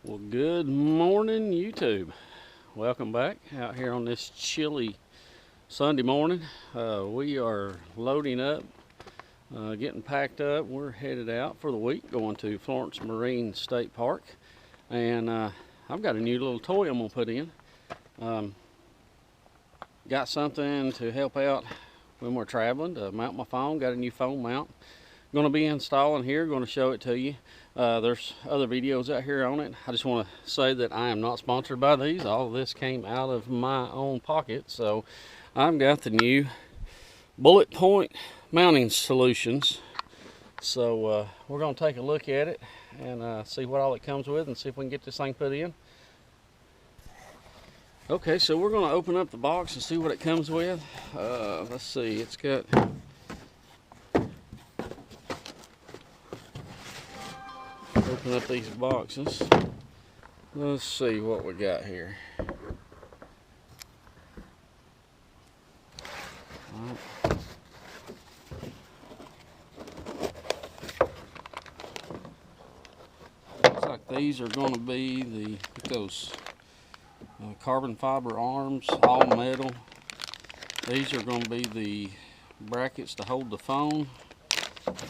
Well, good morning, YouTube. Welcome back out here on this chilly Sunday morning. We are loading up, getting packed up. We're headed out for the week, going to Florence Marine State Park. And I've got a new little toy I'm going to put in. Got something to help out when we're traveling to mount my phone. Got a new phone mount. Going to be installing here, going to show it to you. There's other videos out here on it. I just want to say that I am not sponsored by these. All of this came out of my own pocket. So I've got the new BulletPoint mounting solutions. So we're going to take a look at it and see what all it comes with and see if we can get this thing put in. Okay, so we're going to open up the box and see what it comes with. Let's see, it's got open up these boxes. Let's see what we got here. Looks like these are going to be those carbon fiber arms, all metal. These are going to be the brackets to hold the phone.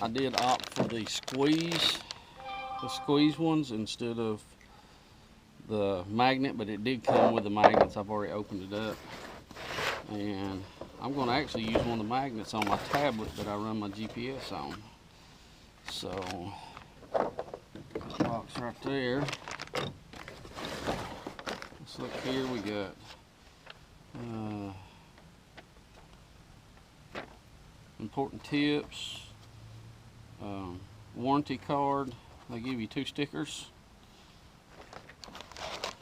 I did opt for the squeeze ones instead of the magnet, but it did come with the magnets. I've already opened it up, and I'm going to actually use one of the magnets on my tablet that I run my GPS on. So this box right there. Let's look here. We got important tips, warranty card. They give you 2 stickers.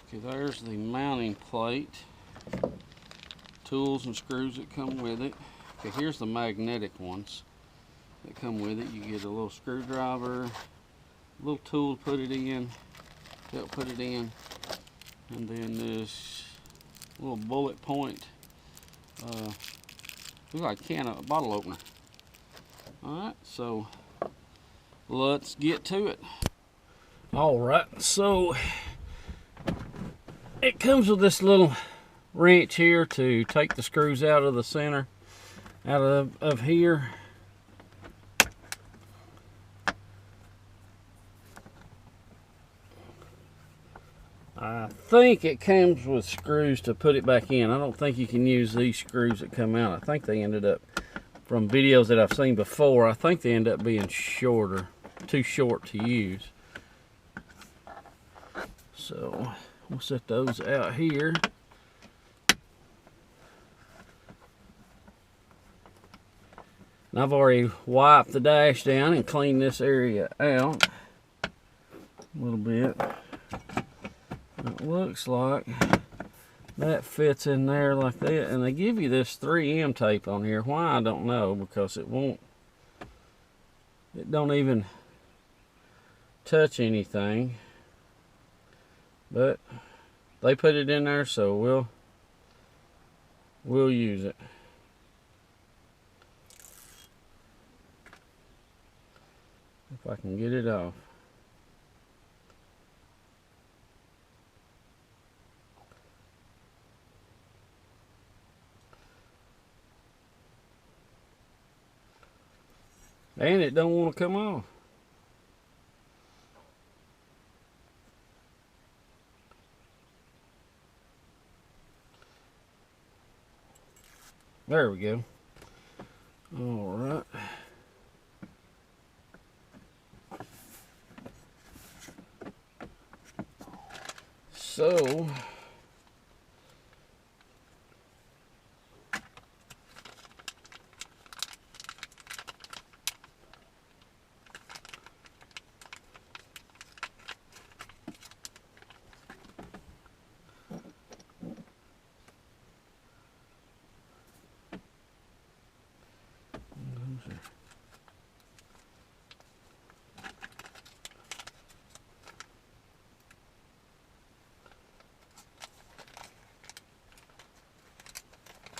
Okay, there's the mounting plate, tools and screws that come with it. Okay, here's the magnetic ones that come with it. You get a little screwdriver, a little tool to put it in, help put it in, and then this little BulletPoint, looks like a bottle opener. Alright, so let's get to it. Alright, so it comes with this little wrench here to take the screws out of the center, out of here. I think it comes with screws to put it back in. I don't think you can use these screws that come out. I think they ended up, from videos that I've seen before, I think they end up being shorter, too short to use. So we'll set those out here. And I've already wiped the dash down and cleaned this area out a little bit. It looks like that fits in there like that, and they give you this 3M tape on here. Why, I don't know, because it don't even touch anything, but they put it in there, so we'll use it. If I can get it off. And it don't want to come off. There we go. All right. So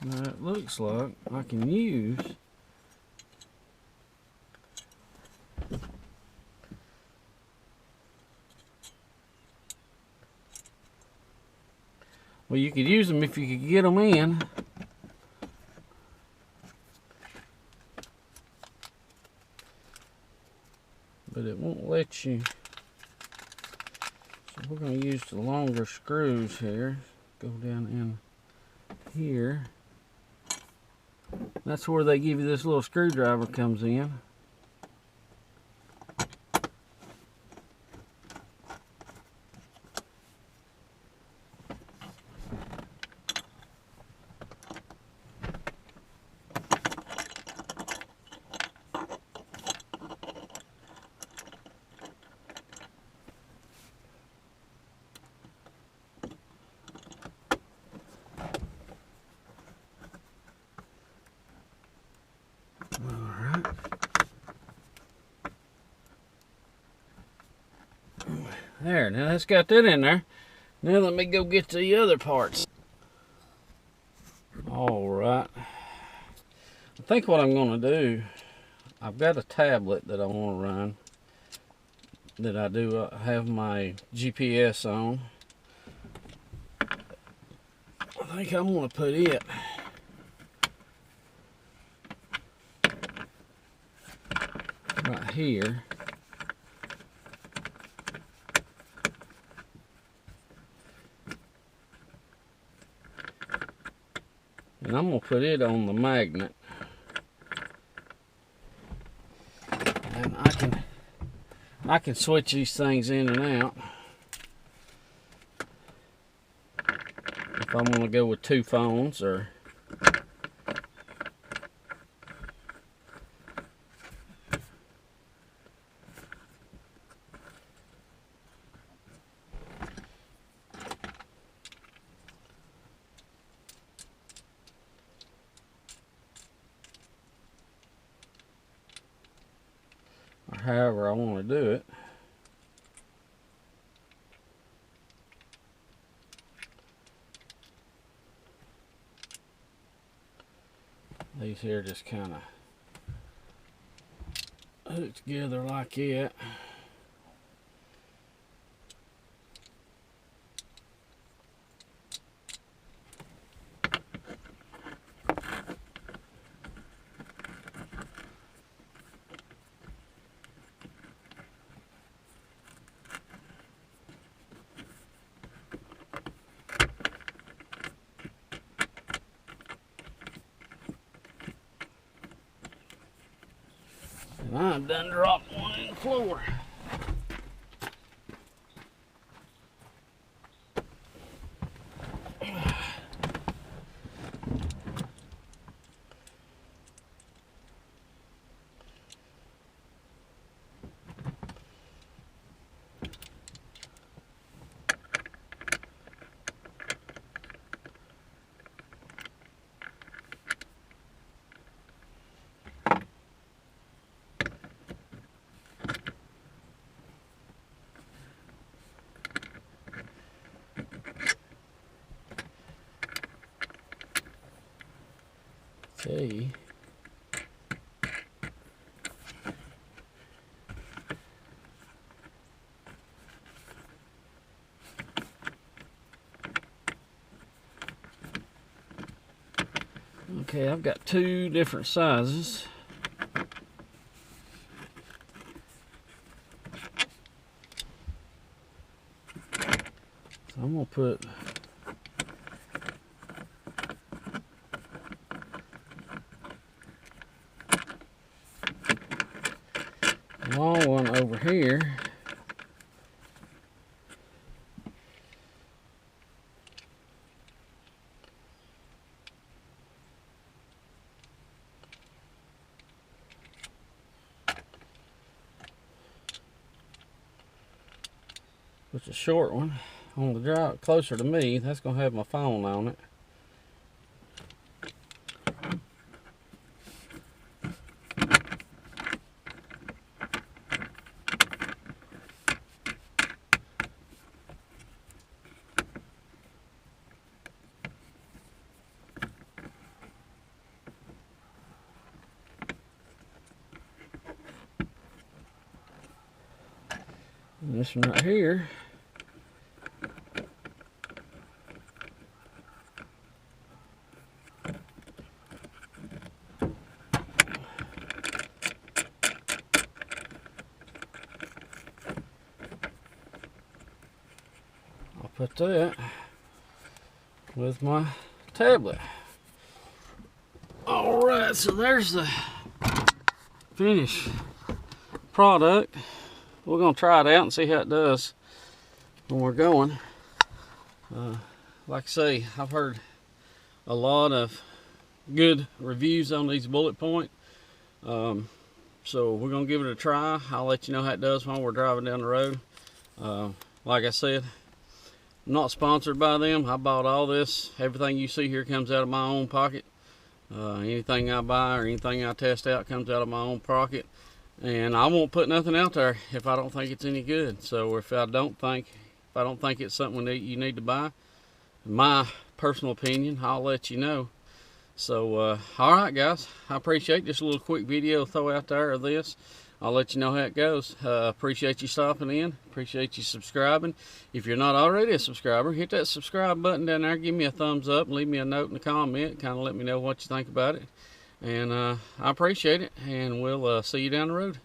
now it looks like I can use Well, you could use them if you could get them in. But it won't let you. So we're going to use the longer screws here. Go down in here. That's where they give you this little screwdriver comes in. There, now that's got that in there. Now let me go get the other parts. Alright. I think what I'm going to do, I've got a tablet that I want to run. That I do have my GPS on. I think I'm going to put it right here. And I'm going to put it on the magnet. And I can switch these things in and out. If I want to go with 2 phones or however I want to do it. These here just kind of hook together like that. And I done dropped one in the floor. Okay. Okay, I've got 2 different sizes. So I'm going to put a long one over here. Put a short one on the drive closer to me. That's going to have my phone on it. And this one right here put that with my tablet. Alright, so there's the finished product. We're going to try it out and see how it does when we're going. Like I say, I've heard a lot of good reviews on these BulletPoint. So we're going to give it a try. I'll let you know how it does while we're driving down the road. Like I said, I'm not sponsored by them. I bought all this. Everything you see here comes out of my own pocket. Anything I buy or anything I test out comes out of my own pocket. And I won't put nothing out there if I don't think it's any good. So if I don't think it's something that you need to buy, in my personal opinion, I'll let you know. So alright guys, I appreciate just a little quick video throw out there of this. I'll let you know how it goes. Appreciate you stopping in, appreciate you subscribing. If you're not already a subscriber, hit that subscribe button down there, give me a thumbs up, leave me a note in the comment, kind of let me know what you think about it. And I appreciate it, and we'll see you down the road.